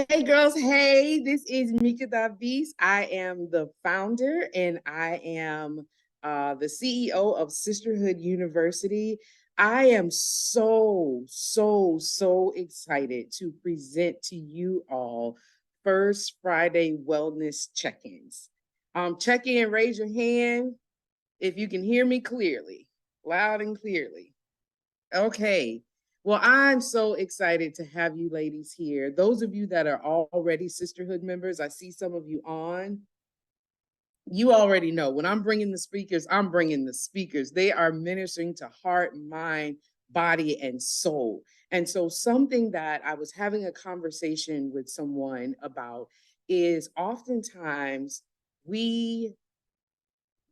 Hey girls, hey, this is Mika Davis. I am the founder and I am the CEO of Sisterhood University. I am so excited to present to you all First Friday Wellness Check-ins. Check in, raise your hand if you can hear me clearly, loud and clearly. Okay. Well, I'm so excited to have you ladies here. Those of you that are already Sisterhood members, I see some of you on. You already know when I'm bringing the speakers, I'm bringing the speakers. They are ministering to heart, mind, body, and soul. And so, something that I was having a conversation with someone about is oftentimes we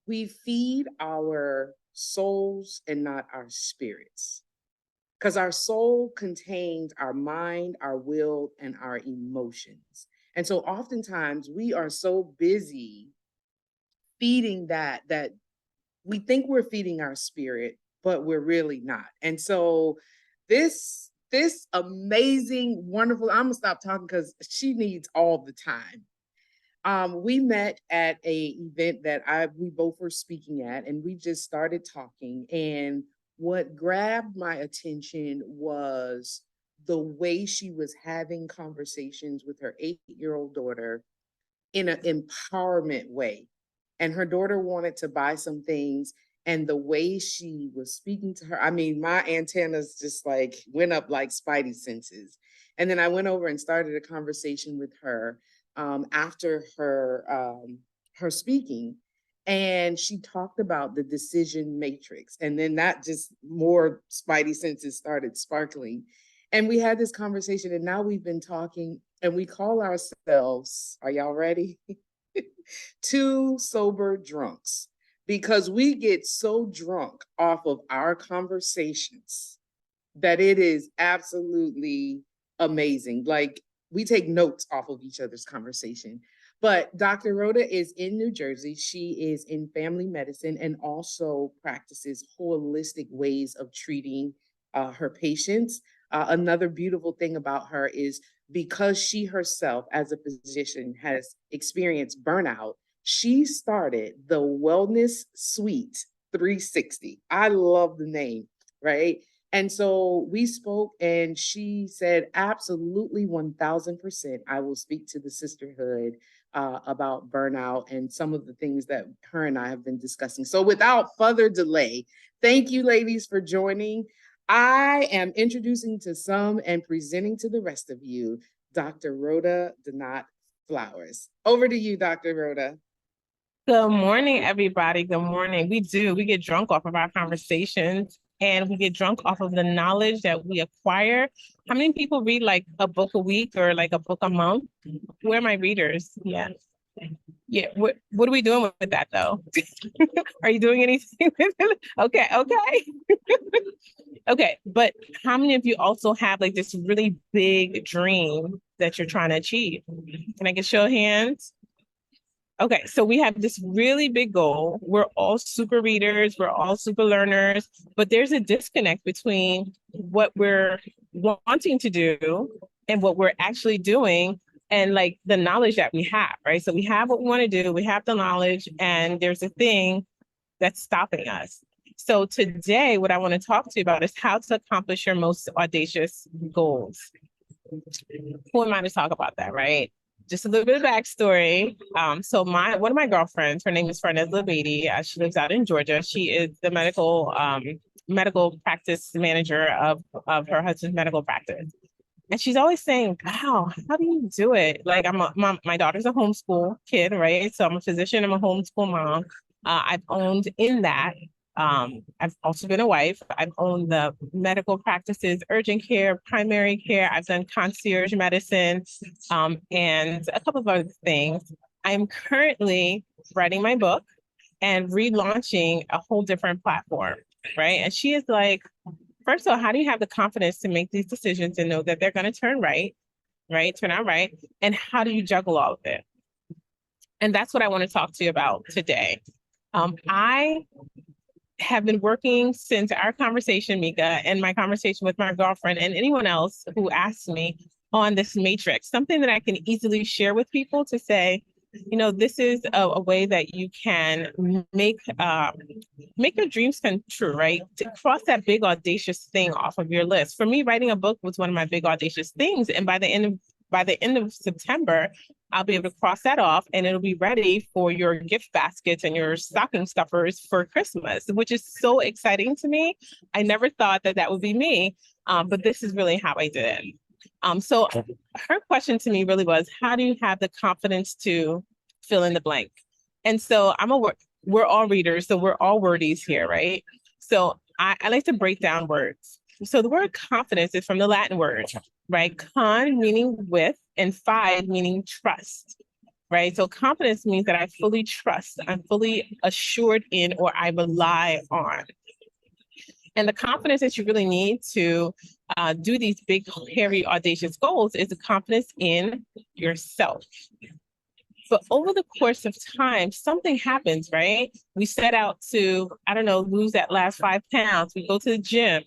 we feed our souls and not our spirits, because our soul contains our mind, our will, and our emotions. And so oftentimes we are so busy feeding that we think we're feeding our spirit, but we're really not. And so this amazing, wonderful, I'm gonna stop talking because she needs all the time. We met at a event that we both were speaking at, and we just started talking. And what grabbed my attention was the way she was having conversations with her 8-year-old daughter in an empowerment way. And her daughter wanted to buy some things. And the way she was speaking to her, I mean, my antennas just like went up like spidey senses. And then I went over and started a conversation with her after her speaking, and she talked about the decision matrix, and then that just more spidey senses started sparkling, and we had this conversation, and now we've been talking, and we call ourselves, are y'all ready? Two sober drunks, because we get so drunk off of our conversations that it is absolutely amazing. Like, we take notes off of each other's conversation. But Dr. Rhoda is in New Jersey. She is in family medicine and also practices holistic ways of treating her patients. Another beautiful thing about her is because she herself, as a physician, has experienced burnout, she started the Wellness Suite 360. I love the name, right? And so we spoke, and she said, absolutely 1000%, I will speak to the sisterhood about burnout and some of the things that her and I have been discussing. So without further delay, thank you, ladies, for joining. I am introducing to some and presenting to the rest of you Dr. Rhoda Donat Flowers. Over to you, Dr. Rhoda. Good morning, everybody. Good morning. We get drunk off of our conversations, and we get drunk off of the knowledge that we acquire. How many people read like a book a week or like a book a month? Where are my readers? Yeah. Yeah. What are we doing with that though? Are you doing anything with it? Okay, okay. Okay. But how many of you also have like this really big dream that you're trying to achieve? Can I get show of hands? Okay, so we have this really big goal. We're all super readers, we're all super learners, but there's a disconnect between what we're wanting to do and what we're actually doing, and like the knowledge that we have, right? So we have what we want to do, we have the knowledge, and there's a thing that's stopping us. So today, what I want to talk to you about is how to accomplish your most audacious goals. Who am I to talk about that, right? Just a little bit of backstory. So one of my girlfriends, her name is Fernez Labady. She lives out in Georgia. She is the medical practice manager of her husband's medical practice. And she's always saying, wow, how do you do it? Like, my daughter's a homeschool kid, right? So I'm a physician, I'm a homeschool mom. I've owned in that. I've also been a wife. I've owned the medical practices, urgent care, primary care. I've done concierge medicine, and a couple of other things. I'm currently writing my book and relaunching a whole different platform, right? And she is like, first of all, how do you have the confidence to make these decisions and know that they're going to turn out right? And how do you juggle all of it? And that's what I want to talk to you about today. I have been working since our conversation, Mika, and my conversation with my girlfriend and anyone else who asks me, on this matrix, something that I can easily share with people to say, this is a way that you can make your dreams come true, right? To cross that big audacious thing off of your list. For me, writing a book was one of my big audacious things, and by the end of September, I'll be able to cross that off, and it'll be ready for your gift baskets and your stocking stuffers for Christmas, which is so exciting to me. I never thought that would be me, but this is really how I did it. So her question to me really was, how do you have the confidence to fill in the blank? And so we're all readers, so we're all wordies here, right? So I like to break down words. So the word confidence is from the Latin word, right? Con meaning with, and fide meaning trust, right? So confidence means that I fully trust, I'm fully assured in, or I rely on. And the confidence that you really need to do these big, hairy, audacious goals is the confidence in yourself. But over the course of time, something happens, right? We set out to, lose that last 5 pounds. We go to the gym.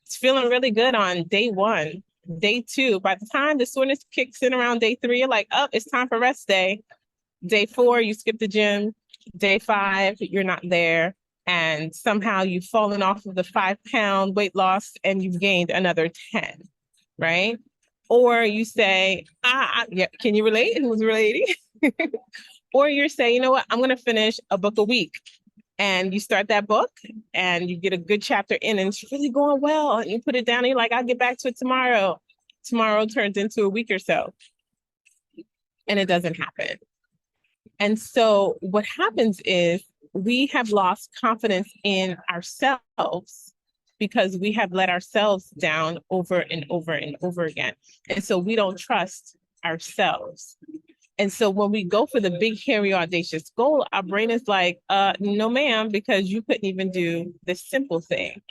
It's feeling really good on day 1, day 2. By the time the soreness kicks in around day 3, you're like, oh, it's time for rest day. Day 4, you skip the gym. Day 5, you're not there. And somehow you've fallen off of the 5-pound weight loss and you've gained another 10, right? Or you say, yeah, can you relate? Who's relating? Or you're saying, you know what, I'm going to finish a book a week. And you start that book and you get a good chapter in and it's really going well. And you put it down and you're like, I'll get back to it tomorrow. Tomorrow turns into a week or so. And it doesn't happen. And so what happens is we have lost confidence in ourselves because we have let ourselves down over and over and over again. And so we don't trust ourselves. And so when we go for the big, hairy, audacious goal, our brain is like, no, ma'am, because you couldn't even do this simple thing.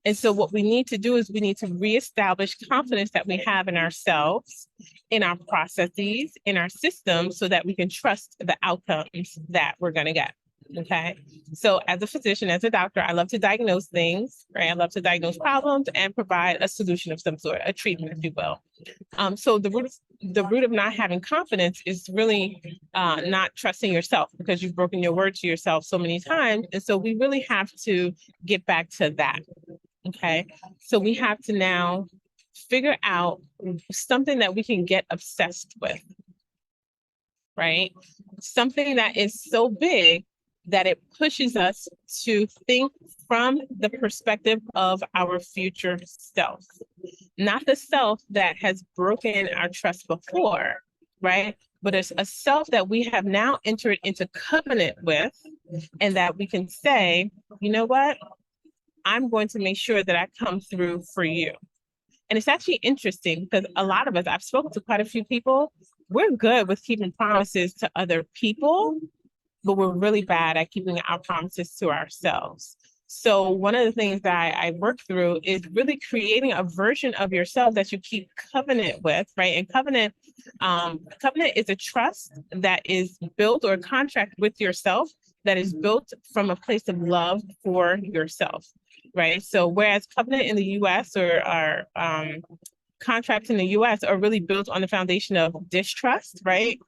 And so what we need to do is we need to reestablish confidence that we have in ourselves, in our processes, in our systems, so that we can trust the outcomes that we're going to get. Okay. So as a physician, as a doctor, I love to diagnose things, right? I love to diagnose problems and provide a solution of some sort, a treatment, if you will. So the root of not having confidence is really not trusting yourself because you've broken your word to yourself so many times. And so we really have to get back to that. Okay. So we have to now figure out something that we can get obsessed with, right? Something that is so big that it pushes us to think from the perspective of our future self, not the self that has broken our trust before, right? But it's a self that we have now entered into covenant with, and that we can say, you know what? I'm going to make sure that I come through for you. And it's actually interesting because a lot of us, I've spoken to quite a few people, we're good with keeping promises to other people, but we're really bad at keeping our promises to ourselves. So one of the things that I work through is really creating a version of yourself that you keep covenant with, right? And covenant is a trust that is built, or a contract with yourself that is built from a place of love for yourself, right? So whereas covenant in the US or our contracts in the US are really built on the foundation of distrust, right?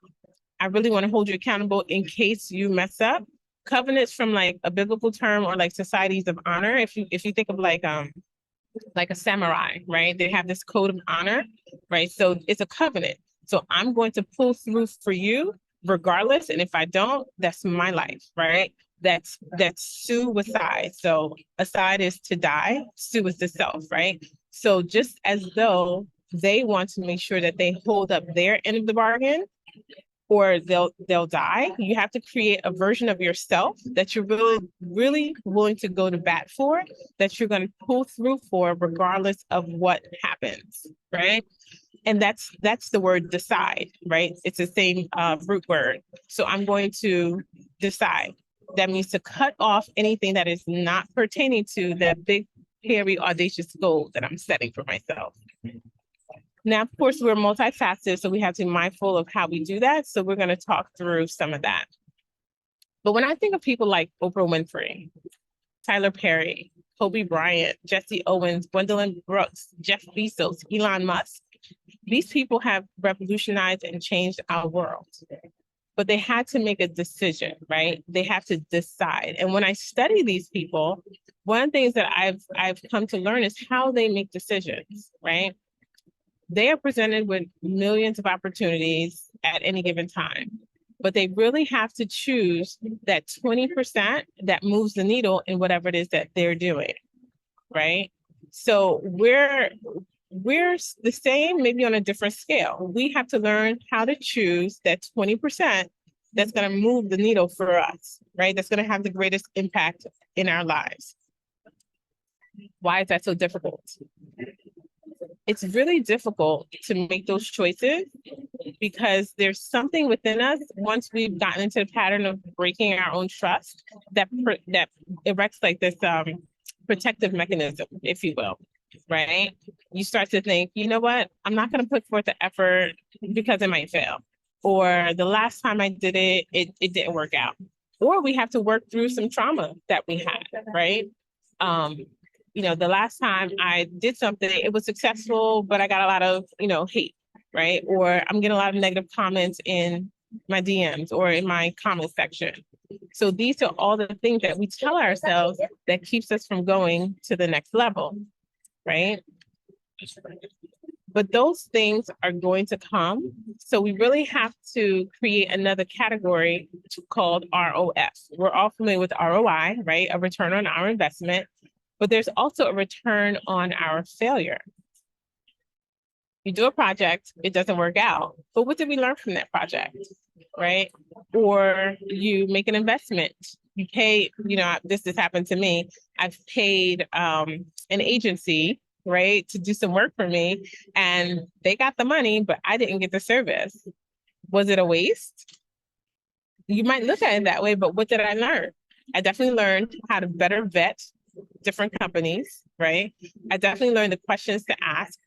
I really want to hold you accountable in case you mess up. Covenants from like a biblical term, or like societies of honor. If you think of like a samurai, right? They have this code of honor, right? So it's a covenant. So I'm going to pull through for you regardless. And if I don't, that's my life, right? That's suicide. So aside is to die, sue is the self, right? So just as though they want to make sure that they hold up their end of the bargain, or they'll die. You have to create a version of yourself that you're really, really willing to go to bat for, that you're going to pull through for regardless of what happens, right? And that's the word decide, right? It's the same root word. So I'm going to decide. That means to cut off anything that is not pertaining to that big, hairy, audacious goal that I'm setting for myself. Now, of course, we're multifaceted, so we have to be mindful of how we do that. So we're going to talk through some of that. But when I think of people like Oprah Winfrey, Tyler Perry, Kobe Bryant, Jesse Owens, Gwendolyn Brooks, Jeff Bezos, Elon Musk, These people have revolutionized and changed our world, but they had to make a decision, right? They have to decide. And when I study these people, one of the things that I've come to learn is how they make decisions, right? They are presented with millions of opportunities at any given time, but they really have to choose that 20% that moves the needle in whatever it is that they're doing, right? So we're the same, maybe on a different scale. We have to learn how to choose that 20% that's going to move the needle for us, right? That's going to have the greatest impact in our lives. Why is that so difficult? It's really difficult to make those choices because there's something within us, once we've gotten into the pattern of breaking our own trust, that erects like this protective mechanism, if you will, right? You start to think, you know what, I'm not going to put forth the effort because it might fail. Or the last time I did it, it didn't work out. Or we have to work through some trauma that we had, right? The last time I did something, it was successful, but I got a lot of, hate, right? Or I'm getting a lot of negative comments in my DMs or in my comment section. So these are all the things that we tell ourselves that keeps us from going to the next level, right? But those things are going to come. So we really have to create another category called ROF. We're all familiar with ROI, right? A return on our investment. But there's also a return on our failure. You do a project, it doesn't work out. But what did we learn from that project, right? Or you make an investment. You pay, this has happened to me. I've paid an agency, right, to do some work for me. And they got the money, but I didn't get the service. Was it a waste? You might look at it that way, but what did I learn? I definitely learned how to better vet different companies, right? I definitely learned the questions to ask.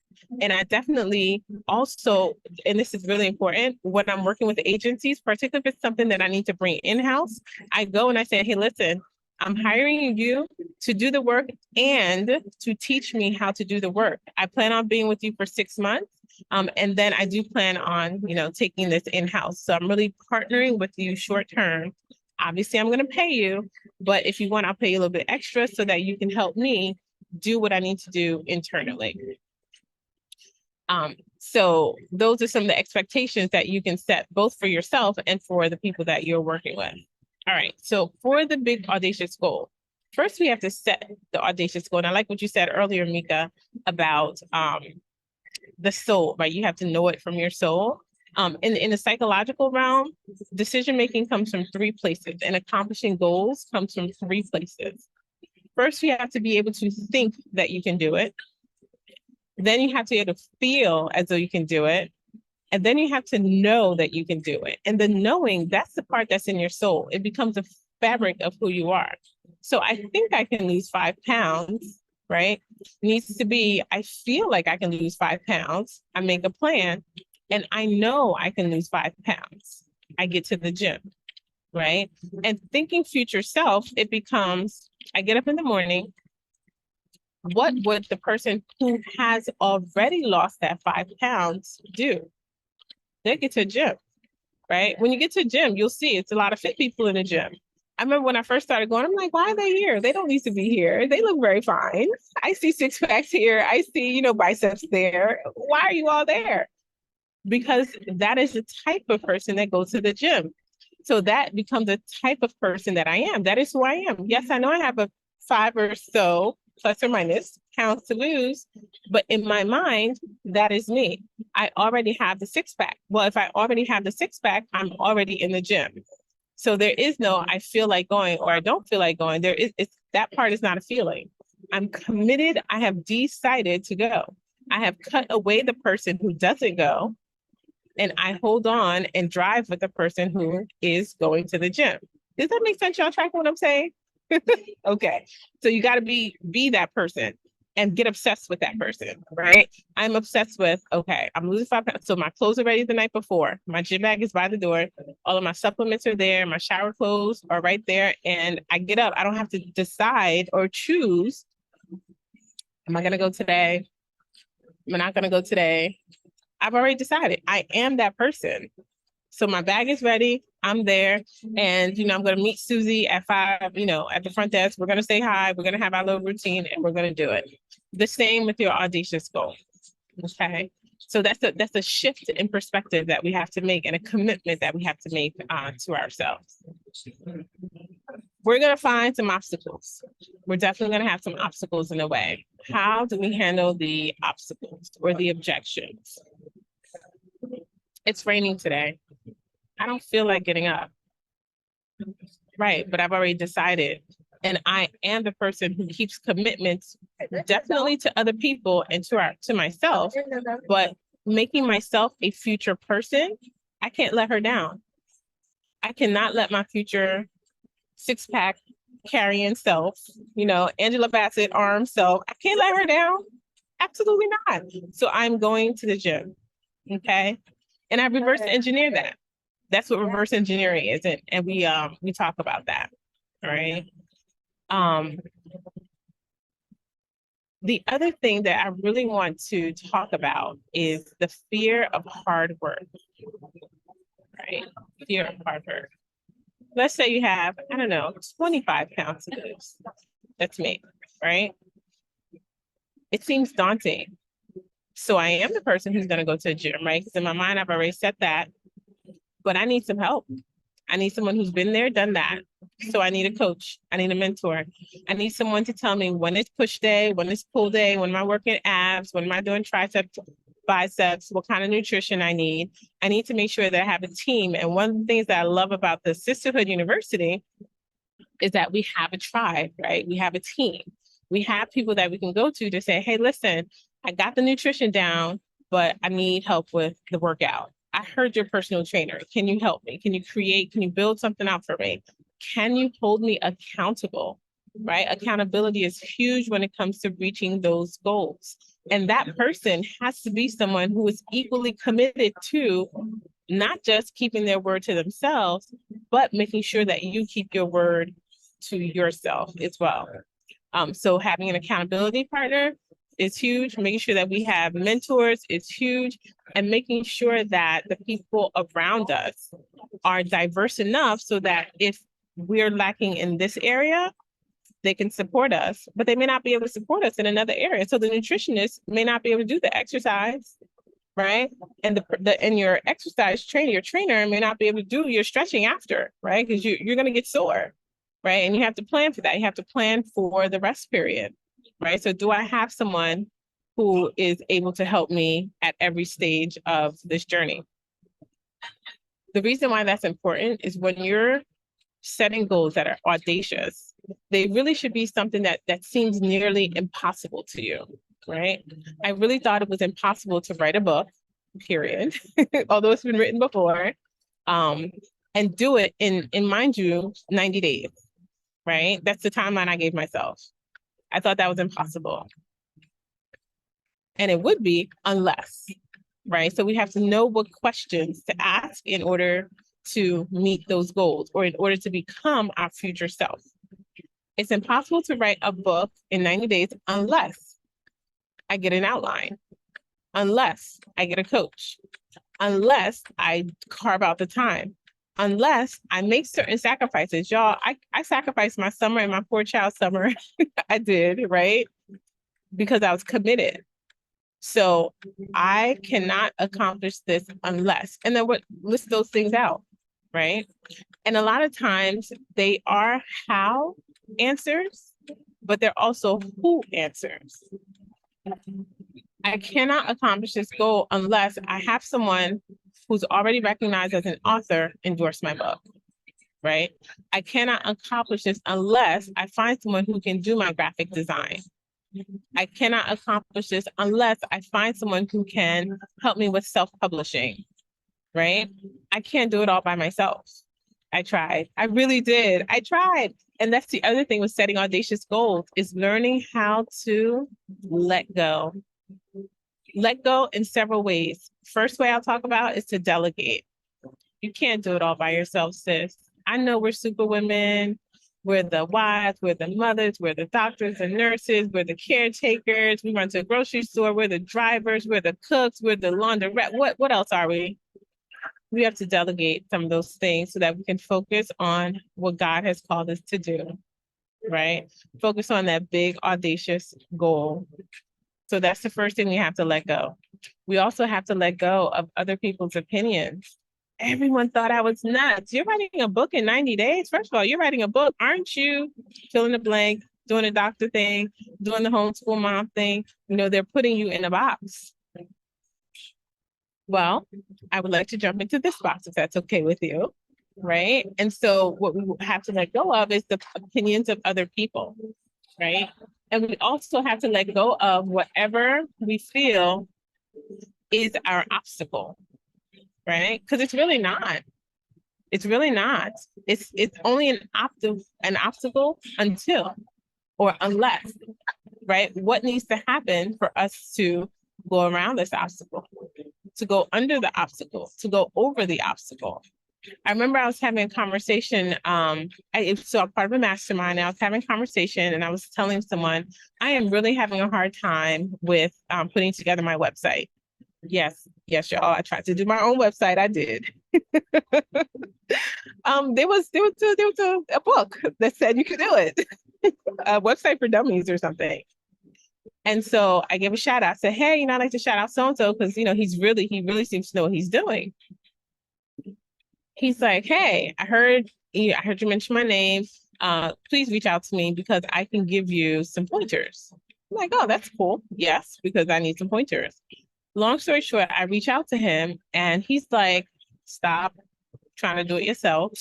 And I definitely also, and this is really important, when I'm working with agencies, particularly if it's something that I need to bring in-house, I go and I say, hey, listen, I'm hiring you to do the work and to teach me how to do the work. I plan on being with you for 6 months. And then I do plan on, taking this in-house. So I'm really partnering with you short term. Obviously, I'm going to pay you, but if you want, I'll pay you a little bit extra so that you can help me do what I need to do internally. So those are some of the expectations that you can set both for yourself and for the people that you're working with. All right. So for the big audacious goal, first we have to set the audacious goal. And I like what you said earlier, Mika, about the soul, right? You have to know it from your soul. In the psychological realm, decision-making comes from 3 places and accomplishing goals comes from 3 places. First, you have to be able to think that you can do it. Then you have to be able to feel as though you can do it. And then you have to know that you can do it. And the knowing, that's the part that's in your soul. It becomes a fabric of who you are. So I think I can lose 5 pounds, right? Needs to be, I feel like I can lose 5 pounds. I make a plan and I know I can lose 5 pounds. I get to the gym, right? And thinking future self, it becomes, I get up in the morning. What would the person who has already lost that 5 pounds do? They get to a gym, right? When you get to a gym, you'll see it's a lot of fit people in the gym. I remember when I first started going, I'm like, why are they here? They don't need to be here. They look very fine. I see 6 packs here. I see, biceps there. Why are you all there? Because that is the type of person that goes to the gym. So that becomes the type of person that I am. That is who I am. Yes, I know I have a 5 or so plus or minus pounds to lose, but in my mind, that is me. I already have the 6-pack. Well, if I already have the 6-pack, I'm already in the gym. So there is no, I feel like going or I don't feel like going. That part is not a feeling. I'm committed. I have decided to go. I have cut away the person who doesn't go, and I hold on and drive with the person who is going to the gym. Does that make sense? Y'all tracking what I'm saying? Okay. So you got to be that person and get obsessed with that person, right? I'm obsessed with, okay, I'm losing 5 pounds. So my clothes are ready the night before. My gym bag is by the door. All of my supplements are there. My shower clothes are right there. And I get up. I don't have to decide or choose. Am I going to go today? Am I not going to go today? I've already decided I am that person. So my bag is ready. I'm there. And, I'm going to meet Susie at 5, at the front desk. We're going to say hi. We're going to have our little routine and we're going to do it. The same with your audacious goal. Okay. So that's a shift in perspective that we have to make and a commitment that we have to make to ourselves. We're going to find some obstacles. We're definitely going to have some obstacles in the way. How do we handle the obstacles or the objections? It's raining today. I don't feel like getting up. Right, but I've already decided. And I am the person who keeps commitments definitely to other people and to myself, but making myself a future person, I can't let her down. I cannot let my future six-pack carrying self, Angela Bassett arm self, I can't let her down. Absolutely not. So I'm going to the gym. Okay. And I reverse engineer that. That's what reverse engineering is. And we talk about that. All right. The other thing that I really want to talk about is the fear of hard work. Right. Fear of hard work. Let's say you have, 25 pounds to lose. That's me, right? It seems daunting. So I am the person who's going to go to the gym, right? Because in my mind, I've already set that, but I need some help. I need someone who's been there, done that. So I need a coach. I need a mentor. I need someone to tell me when it's push day, when it's pull day, when am I working abs, when am I doing triceps, biceps, what kind of nutrition I need. I need to make sure that I have a team. And one of the things that I love about the Sisterhood University is that we have a tribe, right? We have a team. We have people that we can go to say, hey, listen, I got the nutrition down, but I need help with the workout. I heard your personal trainer. Can you help me? Can you build something out for me? Can you hold me accountable, right? Accountability is huge when it comes to reaching those goals. And that person has to be someone who is equally committed to not just keeping their word to themselves, but making sure that you keep your word to yourself as well. So having an accountability partner is huge. Making sure that we have mentors is huge, and making sure that the people around us are diverse enough so that if we're lacking in this area, they can support us, but they may not be able to support us in another area. So the nutritionist may not be able to do the exercise, right? And and your exercise trainer, your trainer may not be able to do your stretching after, right? Because you're going to get sore, right? And you have to plan for that. You have to plan for the rest period, right? So do I have someone who is able to help me at every stage of this journey? The reason why that's important is when you're setting goals that are audacious, they really should be something that seems nearly impossible to you, right? I really thought it was impossible to write a book, period, although it's been written before, and do it in mind you, 90 days, right? That's the timeline I gave myself. I thought that was impossible. And it would be unless, right? So we have to know what questions to ask in order to meet those goals or in order to become our future self. It's impossible to write a book in 90 days unless I get an outline, unless I get a coach, unless I carve out the time, unless I make certain sacrifices. Y'all, I sacrificed my summer and my poor child summer. I did, right? Because I was committed. So I cannot accomplish this unless, and then what list those things out, right? And a lot of times they are how answers, but they're also who answers. I cannot accomplish this goal unless I have someone who's already recognized as an author endorse my book, right? I cannot accomplish this unless I find someone who can do my graphic design. I cannot accomplish this unless I find someone who can help me with self-publishing, right? I can't do it all by myself. I tried. I really did. I tried. And that's the other thing with setting audacious goals is learning how to let go. Let go in several ways. First way I'll talk about is to delegate. You can't do it all by yourself, sis. I know we're super women. We're the wives, we're the mothers, we're the doctors and nurses, we're the caretakers, we run to the grocery store, we're the drivers, we're the cooks, we're the laundrette. What else are we? We have to delegate some of those things so that we can focus on what God has called us to do, right? Focus on that big, audacious goal. So that's the first thing we have to let go. We also have to let go of other people's opinions. Everyone thought I was nuts. You're writing a book in 90 days? First of all, you're writing a book, aren't you? Fill in the blank, doing the doctor thing, doing the homeschool mom thing. You know, they're putting you in a box. Well, I would like to jump into this box if that's okay with you, right? And so what we have to let go of is the opinions of other people, right? And we also have to let go of whatever we feel is our obstacle, right? Because it's really not. It's really not. It's only an obstacle until or unless, right? What needs to happen for us to go around this obstacle, to go under the obstacle, to go over the obstacle? I remember I was having a conversation. So I'm part of a mastermind. And I was having a conversation, and I was telling someone I am really having a hard time with putting together my website. Yes, y'all. I tried to do my own website. I did. There was a book that said you could do it, a website for dummies or something. And so I gave a shout out. I said, hey, I'd like to shout out so and so because he really seems to know what he's doing. He's like, hey, I heard you mention my name. Please reach out to me because I can give you some pointers. I'm like, oh, that's cool. Yes, because I need some pointers. Long story short, I reach out to him and he's like, stop trying to do it yourself.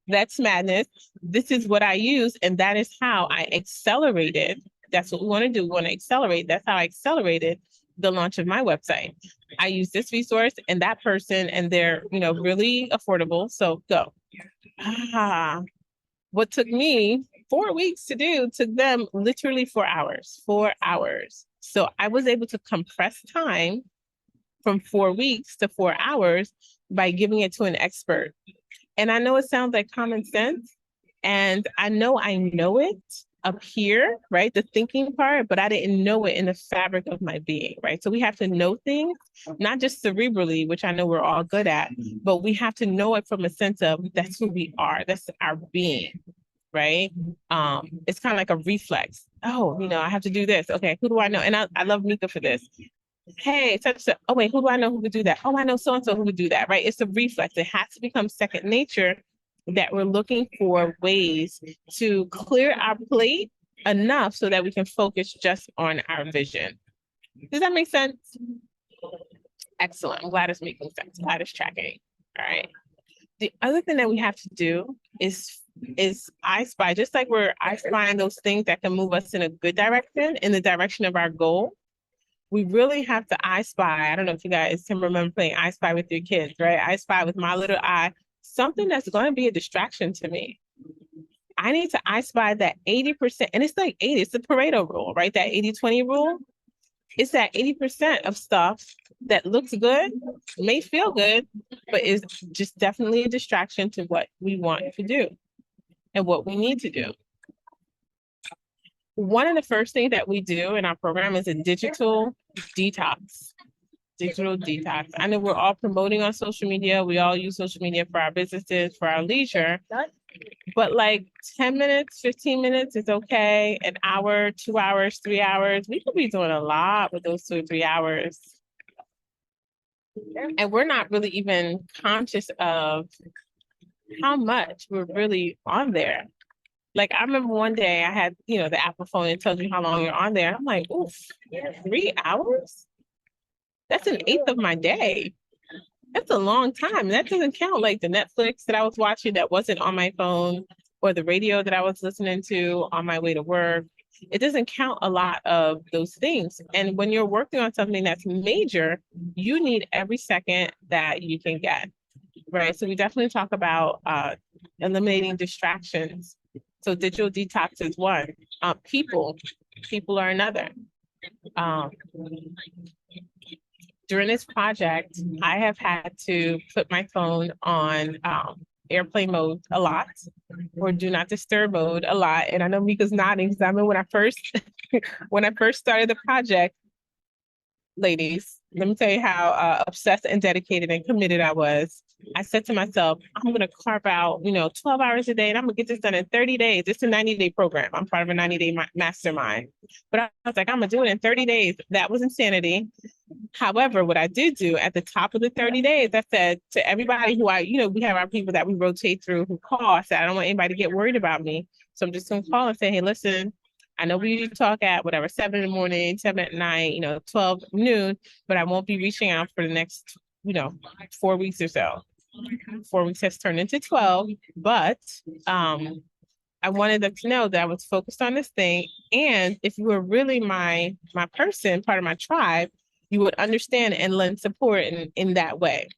That's madness. This is what I use. And that is how I accelerated. That's what we want to do. We want to accelerate. That's how I accelerated the launch of my website. I use this resource and that person, and they're, really affordable. So go. What took me 4 weeks to do took them literally 4 hours. 4 hours. So I was able to compress time from 4 weeks to 4 hours by giving it to an expert. And I know it sounds like common sense, and I know it up here, right? The thinking part, but I didn't know it in the fabric of my being, right? So we have to know things, not just cerebrally, which I know we're all good at, but we have to know it from a sense of that's who we are. That's our being, right? It's kind of like a reflex. Oh, I have to do this. Okay, who do I know? And I love Mika for this. Hey, oh wait, who do I know who could do that? Oh, I know so-and-so who would do that, right? It's a reflex. It has to become second nature that we're looking for ways to clear our plate enough so that we can focus just on our vision. Does that make sense? Excellent. I'm glad it's making sense. Glad it's tracking. All right. The other thing that we have to do is I spy, just like we're I spying those things that can move us in a good direction, in the direction of our goal. We really have to I spy. I don't know if you guys can remember playing I Spy with your kids, right? I spy with my little eye, something that's going to be a distraction to me. I need to I spy that 80%, and it's like 80, it's the Pareto rule, right? That 80-20 rule. It's that 80% of stuff that looks good, may feel good, but is just definitely a distraction to what we want to do and what we need to do. One of the first things that we do in our program is a digital detox. Digital detox. I know we're all promoting on social media. We all use social media for our businesses, for our leisure. But like 10 minutes, 15 minutes is okay. An hour, 2 hours, 3 hours. We could be doing a lot with those 2 or 3 hours. And we're not really even conscious of how much we're really on there. Like I remember one day I had, the Apple phone, and tells you how long you're on there. I'm like, oof, 3 hours? That's an eighth of my day. That's a long time. That doesn't count like the Netflix that I was watching that wasn't on my phone, or the radio that I was listening to on my way to work. It doesn't count a lot of those things. And when you're working on something that's major, you need every second that you can get, right? So we definitely talk about eliminating distractions. So digital detox is one. People are another. During this project, I have had to put my phone on airplane mode a lot or do not disturb mode a lot. And I know Mika's nodding because I remember when I first when I first started the project, ladies, let me tell you how obsessed and dedicated and committed I was. I said to myself, I'm going to carve out, 12 hours a day and I'm going to get this done in 30 days. It's a 90-day program. I'm part of a 90-day mastermind. But I was like, I'm going to do it in 30 days. That was insanity. However, what I did do at the top of the 30 days, I said to everybody who we have our people that we rotate through who call. I said, I don't want anybody to get worried about me. So I'm just going to call and say, hey, listen, I know we usually talk at whatever, 7 in the morning, 7 at night, 12 noon, but I won't be reaching out for the next, 4 weeks or so. 4 weeks has turned into 12, but I wanted them to know that I was focused on this thing. And if you were really my person, part of my tribe, you would understand and lend support in that way.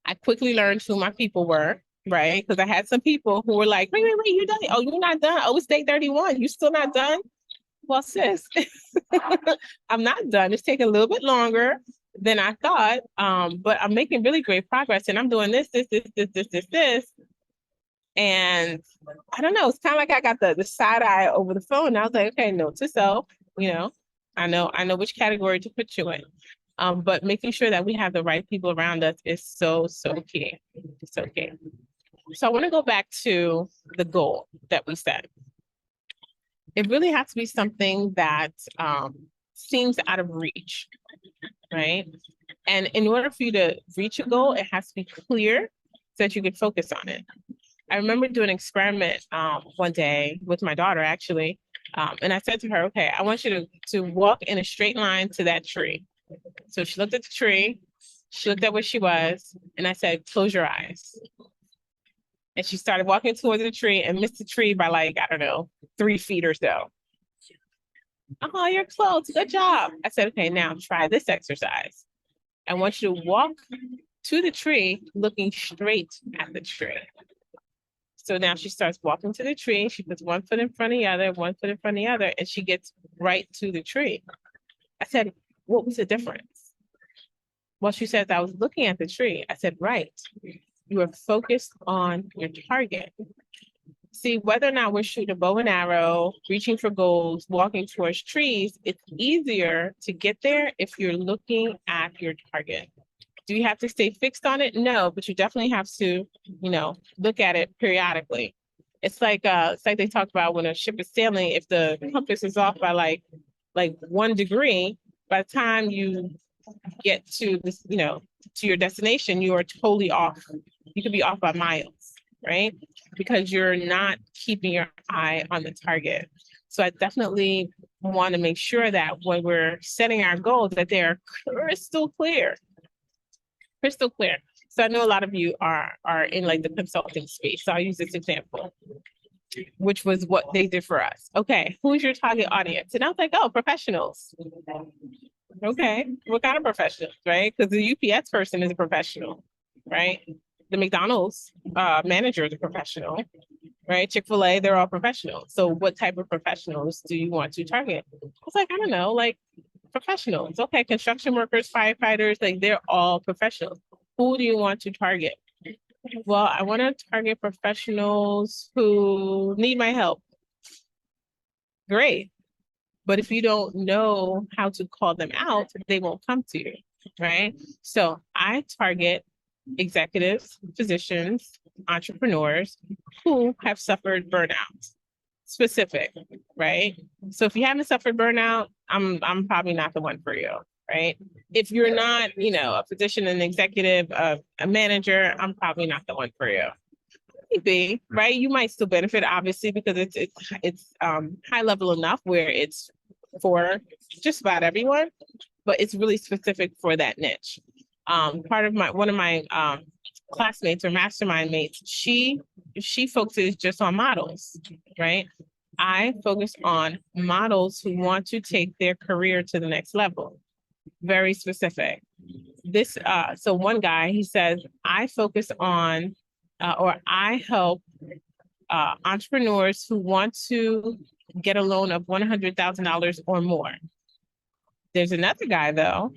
I quickly learned who my people were, right? Because I had some people who were like, wait, you done? Oh, you're not done? Oh, it's day 31. You still not done? Well, sis, I'm not done. It's taking a little bit longer than I thought, but I'm making really great progress. And I'm doing this. And I don't know, it's kind of like I got the side eye over the phone. I was like, okay, note to self, I know which category to put you in. But making sure that we have the right people around us is so key. So key. So I want to go back to the goal that we set. It really has to be something that seems out of reach, right? And in order for you to reach a goal, it has to be clear so that you can focus on it. I remember doing an experiment one day with my daughter, actually. And I said to her, okay, I want you to walk in a straight line to that tree. So she looked at the tree, she looked at where she was, and I said, close your eyes. And she started walking towards the tree and missed the tree by 3 feet or so. Oh, you're close. Good job. I said, okay, now try this exercise. I want you to walk to the tree looking straight at the tree. So now she starts walking to the tree. She puts one foot in front of the other, one foot in front of the other, and she gets right to the tree. I said, what was the difference? Well, she says, I was looking at the tree. I said, right. You are focused on your target. See, whether or not we're shooting a bow and arrow, reaching for goals, walking towards trees, it's easier to get there if you're looking at your target. Do you have to stay fixed on it? No, but you definitely have to, look at it periodically. It's like they talk about when a ship is sailing, if the compass is off by like 1 degree, by the time you get to this, to your destination, you are totally off. You could be off by miles, right? Because you're not keeping your eye on the target. So I definitely want to make sure that when we're setting our goals, that they're crystal clear. Crystal clear. So I know a lot of you are in the consulting space. So I'll use this example, which was what they did for us. Okay, who's your target audience? And I was like, oh, professionals. Okay, what kind of professionals, right? Because the UPS person is a professional, right? The McDonald's manager is a professional, right? Chick-fil-A, they're all professionals. So what type of professionals do you want to target? I was like, I don't know, professionals. Okay, construction workers, firefighters, they're all professionals. Who do you want to target? Well, I want to target professionals who need my help. Great. But if you don't know how to call them out, they won't come to you, right? So I target executives, physicians, entrepreneurs who have suffered burnout. Specific, right? So if you haven't suffered burnout, I'm probably not the one for you, right? If you're not, a physician, an executive, a manager, I'm probably not the one for you. Maybe, right? You might still benefit, obviously, because it's high level enough where it's for just about everyone, but it's really specific for that niche. One of my classmates or mastermind mates, she focuses just on models, right? I focus on models who want to take their career to the next level. Very specific. So one guy, he says, I focus on, or I help entrepreneurs who want to get a loan of $100,000 or more. There's another guy though.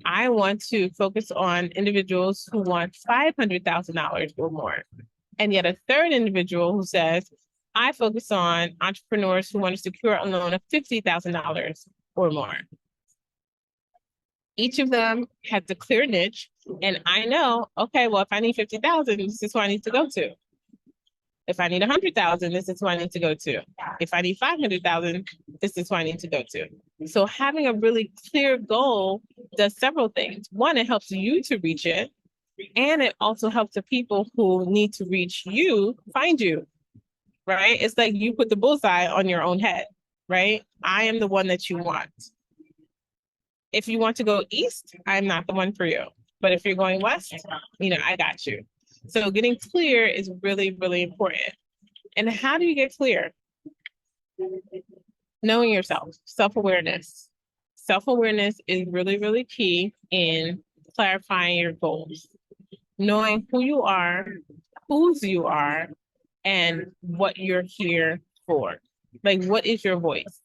I want to focus on individuals who want $500,000 or more. And yet a third individual who says, I focus on entrepreneurs who want to secure a loan of $50,000 or more. Each of them has a clear niche. And I know, okay, well, if I need 50,000, this is who I need to go to. If I need 100,000, this is who I need to go to. If I need 500,000, this is who I need to go to. So having a really clear goal does several things. One, it helps you to reach it. And it also helps the people who need to reach you find you, right? It's like you put the bullseye on your own head, right? I am the one that you want. If you want to go east, I'm not the one for you. But if you're going west, I got you. So getting clear is really, really important. And how do you get clear? Knowing yourself, self-awareness. Self-awareness is really, really key in clarifying your goals. Knowing who you are, whose you are, and what you're here for. Like, what is your voice?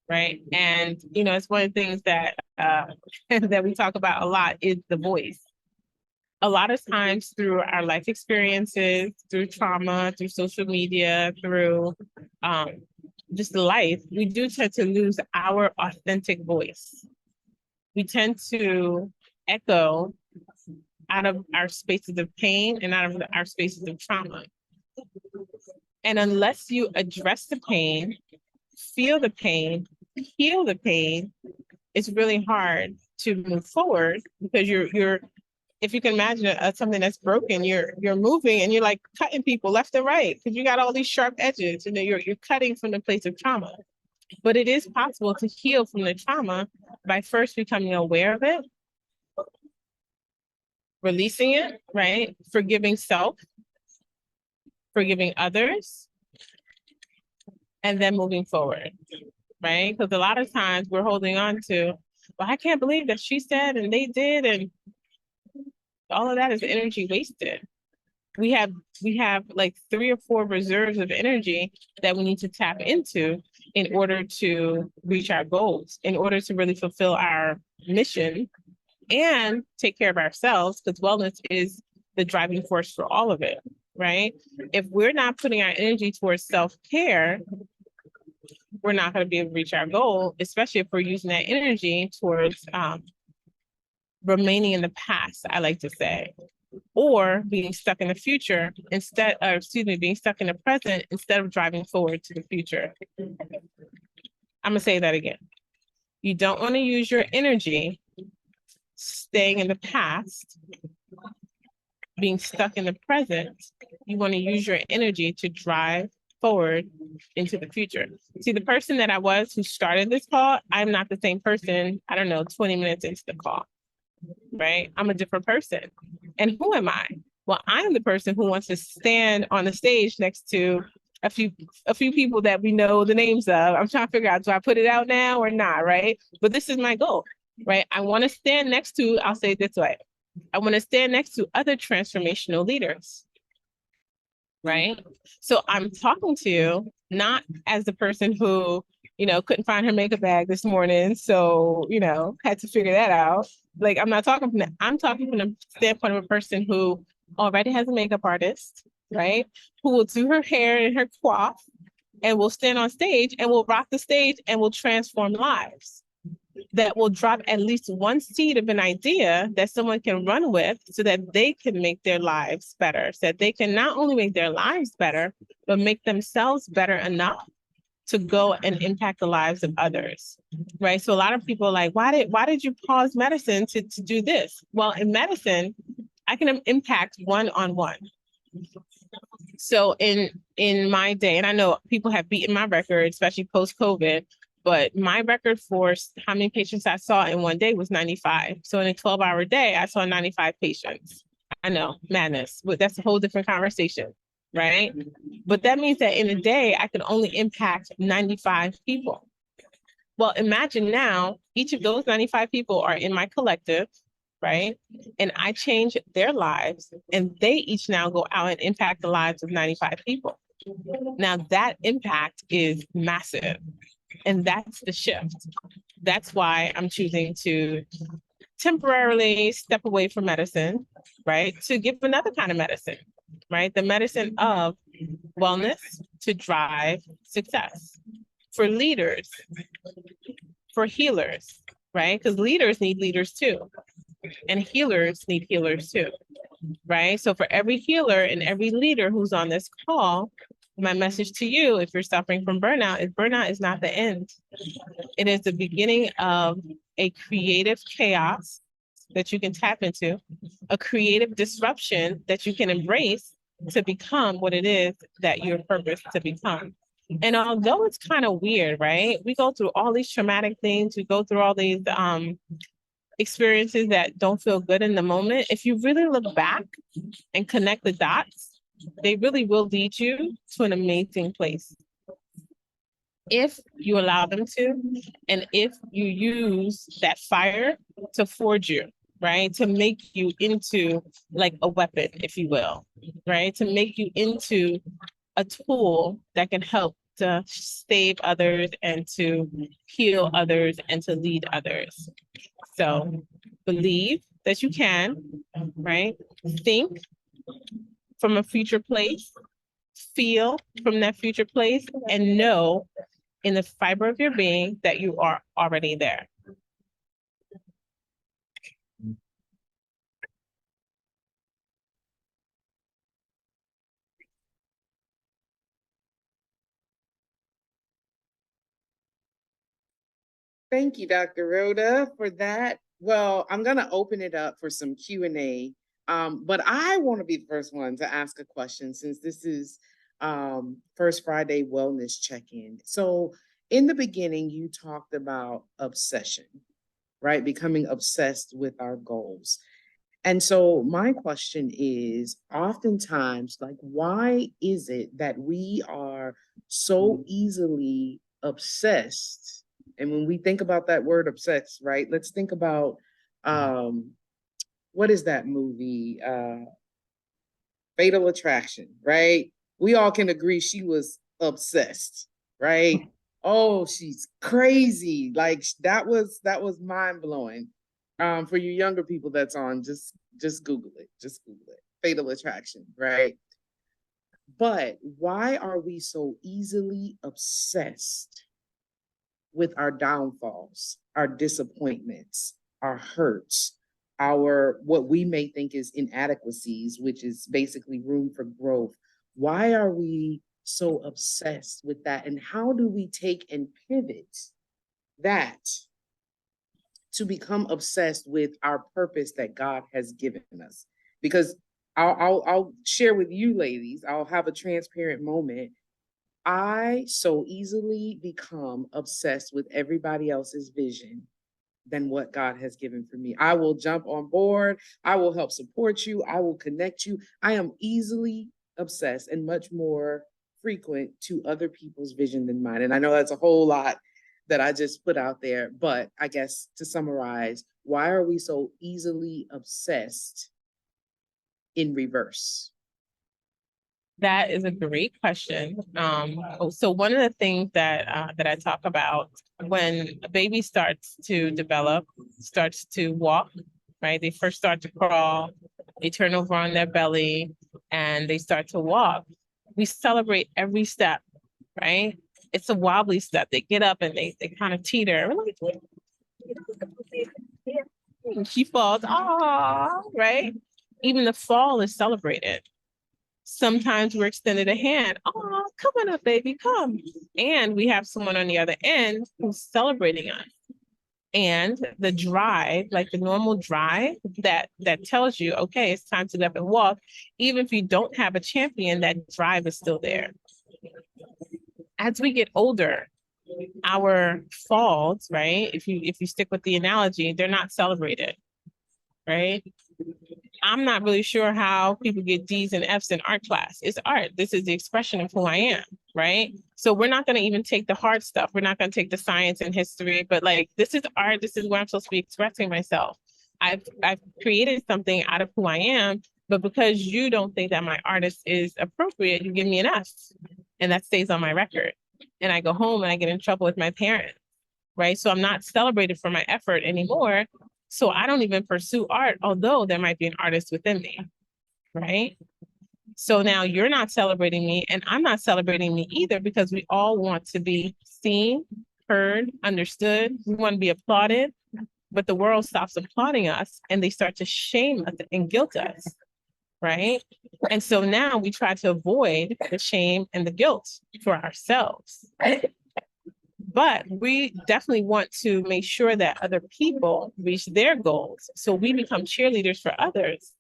Right. And, it's one of the things that that we talk about a lot is the voice. A lot of times through our life experiences, through trauma, through social media, through just life, we do tend to lose our authentic voice. We tend to echo out of our spaces of pain and out of our spaces of trauma. And unless you address the pain, feel the pain, heal the pain, it's really hard to move forward because you're if you can imagine something that's broken, you're moving and you're like cutting people left and right because you got all these sharp edges and you're cutting from the place of trauma. But it is possible to heal from the trauma by first becoming aware of it, releasing it, right? Forgiving self, forgiving others, and then moving forward, right? Because a lot of times we're holding on to, well, I can't believe that she said and they did, and all of that is energy wasted. We have like 3 or 4 reserves of energy that we need to tap into in order to reach our goals, in order to really fulfill our mission and take care of ourselves, because wellness is the driving force for all of it, right? If we're not putting our energy towards self-care, we're not going to be able to reach our goal, especially if we're using that energy towards remaining in the past, I like to say, or being stuck in the future being stuck in the present instead of driving forward to the future. I'm going to say that again. You don't want to use your energy staying in the past, being stuck in the present. You want to use your energy to drive forward into the future. See, the person that I was who started this call, I'm not the same person, 20 minutes into the call, right? I'm a different person. And who am I? Well, I'm the person who wants to stand on the stage next to a few people that we know the names of. I'm trying to figure out, do I put it out now or not, right? But this is my goal, right? I want to stand next to, I'll say it this way, I want to stand next to other transformational leaders, right? So I'm talking to you not as the person who, couldn't find her makeup bag this morning, so, had to figure that out. Like, I'm not talking from that. I'm talking from the standpoint of a person who already has a makeup artist, right? Who will do her hair and her coif and will stand on stage and will rock the stage and will transform lives. That will drop at least one seed of an idea that someone can run with so that they can make their lives better, so that they can not only make their lives better, but make themselves better enough to go and impact the lives of others, right? So a lot of people are like, why did you pause medicine to do this? Well, in medicine, I can impact one-on-one. So in my day, and I know people have beaten my record, especially post-COVID, but my record for how many patients I saw in one day was 95. So in a 12-hour day, I saw 95 patients. I know, madness, but that's a whole different conversation, right? But that means that in a day, I can only impact 95 people. Well, imagine now, each of those 95 people are in my collective, right? And I change their lives, and they each now go out and impact the lives of 95 people. Now that impact is massive. And that's the shift. That's why I'm choosing to temporarily step away from medicine, right? To give another kind of medicine, right? The medicine of wellness to drive success for leaders, for healers, right? Because leaders need leaders too, and healers need healers too, right? So for every healer and every leader who's on this call, my message to you, if you're suffering from burnout is not the end. It is the beginning of a creative chaos that you can tap into, a creative disruption that you can embrace to become what it is that you're purposed to become. And although it's kind of weird, right? We go through all these traumatic things, we go through all these experiences that don't feel good in the moment. If you really look back and connect the dots, they really will lead you to an amazing place if you allow them to, and if you use that fire to forge you, right? To make you into like a weapon, if you will, right? To make you into a tool that can help to save others and to heal others and to lead others. So believe that you can, right? Think from a future place, feel from that future place, and know in the fiber of your being that you are already there. Thank you, Dr. Rhoda, for that. Well, I'm going to open it up for some Q&A, but I want to be the first one to ask a question since this is First Friday Wellness Check-in. So in the beginning, you talked about obsession, right? Becoming obsessed with our goals. And so my question is, oftentimes, like, why is it that we are so easily obsessed? And when we think about that word obsessed, right, let's think about what is that movie? Fatal Attraction, right? We all can agree she was obsessed, right? Oh, she's crazy. Like that was mind blowing. For you younger people that's on, just Google it. Just Google it. Fatal Attraction, right? But why are we so easily obsessed with our downfalls, our disappointments, our hurts, our what we may think is inadequacies, which is basically room for growth? Why are we so obsessed with that? And how do we take and pivot that to become obsessed with our purpose that God has given us? Because I'll share with you ladies, I'll have a transparent moment. I so easily become obsessed with everybody else's vision than what God has given for me. I will jump on board. I will help support you. I will connect you. I am easily obsessed and much more frequent to other people's vision than mine. And I know that's a whole lot that I just put out there, but I guess to summarize, why are we so easily obsessed in reverse? That is a great question. So one of the things that I talk about when a baby starts to develop, starts to walk, right? They first start to crawl, they turn over on their belly, and they start to walk. We celebrate every step, right? It's a wobbly step. They get up and they kind of teeter. She falls, ah, right? Even the fall is celebrated. Sometimes we're extended a hand. Oh, come on up, baby, come. And we have someone on the other end who's celebrating us. And the drive, like the normal drive that tells you, okay, it's time to get up and walk. Even if you don't have a champion, that drive is still there. As we get older, our falls, right? If you stick with the analogy, they're not celebrated, right? I'm not really sure how people get D's and F's in art class. It's art. This is the expression of who I am, right? So we're not going to even take the hard stuff. We're not going to take the science and history, but like, this is art. This is where I'm supposed to be expressing myself. I've created something out of who I am, but because you don't think that my artist is appropriate, you give me an F, and that stays on my record. And I go home and I get in trouble with my parents. right? So I'm not celebrated for my effort anymore. So I don't even pursue art, although there might be an artist within me, right? So now you're not celebrating me and I'm not celebrating me either, because we all want to be seen, heard, understood. We want to be applauded, but the world stops applauding us and they start to shame us and guilt us, right? And so now we try to avoid the shame and the guilt for ourselves. But we definitely want to make sure that other people reach their goals. So we become cheerleaders for others,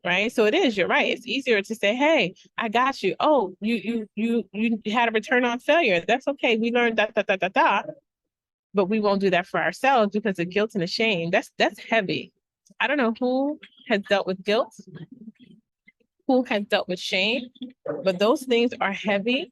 right? So it is, you're right. It's easier to say, hey, I got you. Oh, you had a return on failure. That's okay. We learned that. But we won't do that for ourselves because the guilt and the shame, that's heavy. I don't know who has dealt with guilt, who has dealt with shame, but those things are heavy.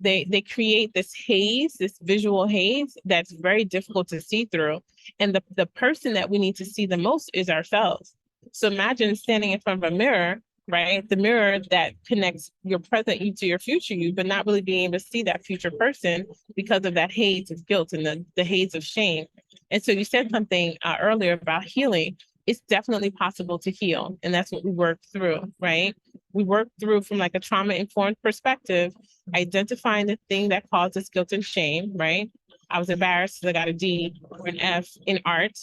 They create this haze, this visual haze that's very difficult to see through. And the person that we need to see the most is ourselves. So imagine standing in front of a mirror, right? The mirror that connects your present you to your future you, but not really being able to see that future person because of that haze of guilt and the haze of shame. And so you said something earlier about healing. It's definitely possible to heal. And that's what we work through, right? We work through from like a trauma-informed perspective, identifying the thing that causes guilt and shame, right? I was embarrassed because I got a D or an F in art,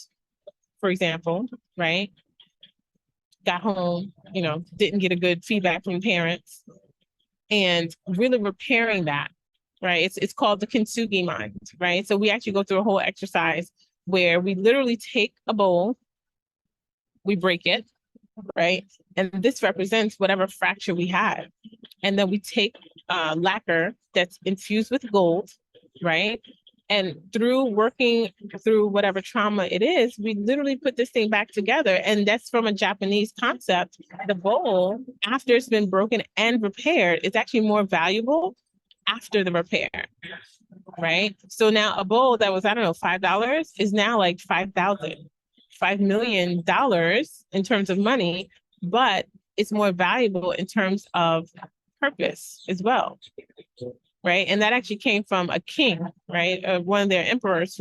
for example, right? Got home, didn't get a good feedback from parents, and really repairing that, right? It's called the kintsugi mind, right? So we actually go through a whole exercise where we literally take a bowl, we break it, right? And this represents whatever fracture we had. And then we take lacquer that's infused with gold, right? And through working through whatever trauma it is, we literally put this thing back together. And that's from a Japanese concept. The bowl, after it's been broken and repaired, is actually more valuable after the repair, right? So now a bowl that was, I don't know, $5 is now like 5,000, $5 million in terms of money, but it's more valuable in terms of purpose as well, right? And that actually came from a king, right? One of their emperors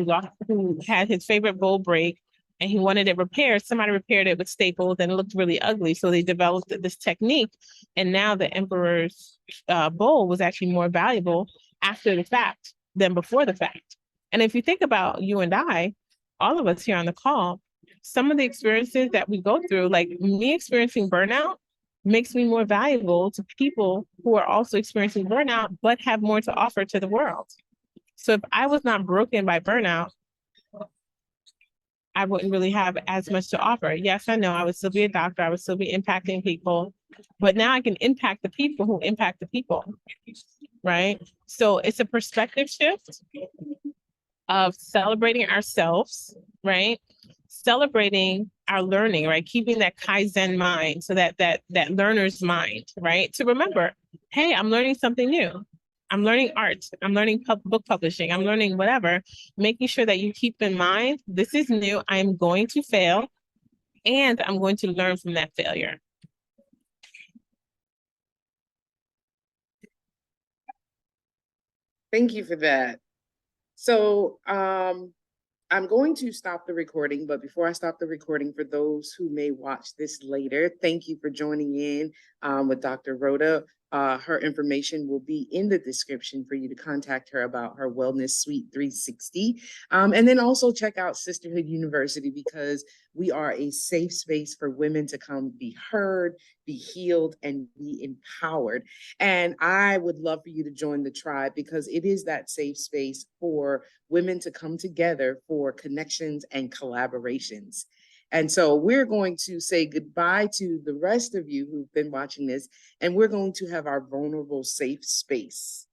who had his favorite bowl break, and he wanted it repaired. Somebody repaired it with staples and it looked really ugly. So they developed this technique. And now the emperor's bowl was actually more valuable after the fact than before the fact. And if you think about you and I, all of us here on the call, some of the experiences that we go through, like me experiencing burnout, makes me more valuable to people who are also experiencing burnout, but have more to offer to the world. So if I was not broken by burnout, I wouldn't really have as much to offer. Yes, I know I would still be a doctor. I would still be impacting people, but now I can impact the people who impact the people, right? So it's a perspective shift of celebrating ourselves, right? Celebrating our learning, right? Keeping that Kaizen mind, so that learner's mind, right? To remember, hey, I'm learning something new. I'm learning art. I'm learning book publishing. I'm learning whatever. Making sure that you keep in mind, this is new. I'm going to fail, and I'm going to learn from that failure. Thank you for that. So I'm going to stop the recording, but before I stop the recording, for those who may watch this later, thank you for joining in with Dr. Rhoda. Her information will be in the description for you to contact her about her Wellness Suite 360. And then also check out Sisterhood University, because we are a safe space for women to come be heard, be healed, and be empowered. And I would love for you to join the tribe, because it is that safe space for women to come together for connections and collaborations. And so we're going to say goodbye to the rest of you who've been watching this, and we're going to have our vulnerable safe space.